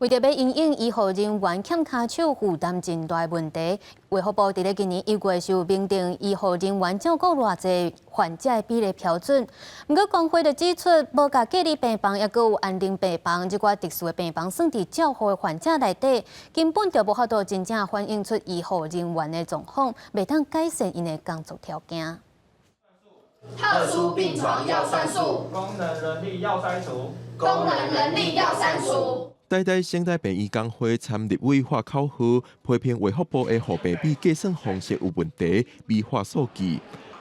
为着要因应医护人员欠卡手负担真大问题，卫福部伫咧今年1月就明定医护人员照顾偌济患者的比例标准。不过，工会就指出，无甲隔离病房，也阁有安宁病房这寡特殊的病房，算伫照护的患者内底，根本就无法度真正反映出医护人员的状况，未当改善因的工作条件。特殊病床要算数，功能人力要删除，功能人力要删除。台大省大病院工会参立委化口号，批评卫福部的护病比计算方式有问题，美化数据。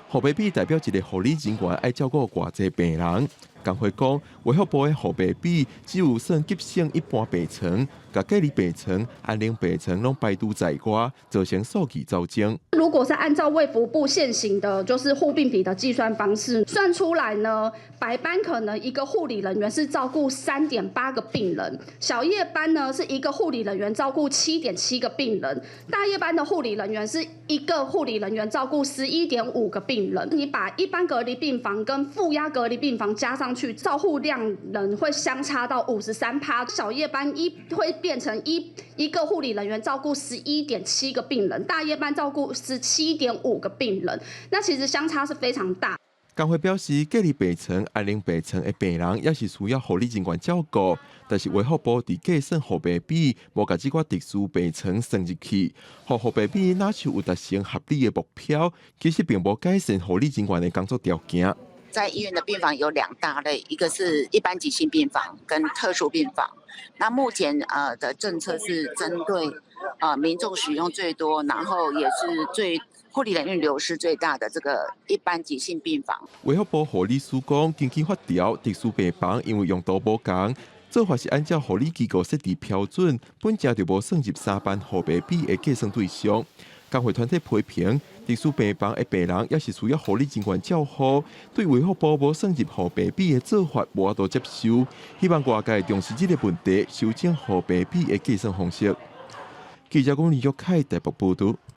护病比代表一个护理人员爱照顾偌济病人。工会讲，卫福部的护病比只有算急性一般病床，甲隔离病床、安宁病床拢排除在外，造成数据走增。如果是按照卫福部现行的就是护病比的计算方式算出来呢，白班可能一个护理人员是照顾3.8个病人，小夜班呢是一个护理人员照顾7.7个病人，大夜班的护理人员是一个护理人员照顾11.5个病人。你把一般隔离病房跟负压隔离病房加上去，照护量人会相差到53%，小夜班会变成一个护理人员照顾11.7个病人，大夜班照顾17.5个病人，那其实相差是非常大。工会表示，隔离病床、安宁病床的病人也是需要护理人员照顾，但是卫福部伫计算护病比，无甲这寡特殊病床算入去，护病比哪像有达成合理的目标，其实并无改善护理人员的工作条件。在医院的病房有2大类，一个是一般急性病房跟特殊病房。那目前的政策是针对民众使用最多，然后也是护理人员流失最大的这个一般急性病房。卫福部护理师讲，根据法条，特殊病房因为用途无同，做法是按照护理机构设置标准，本家就无算入3班护病比的计算对象。工会团体批评，特殊病房的病人也是需要护理人员照护，对卫福部无算入护病比的做法无法度接受，希望外界重视这个问题，修正护病比的计算方式。记者龚李玉凯台北报道。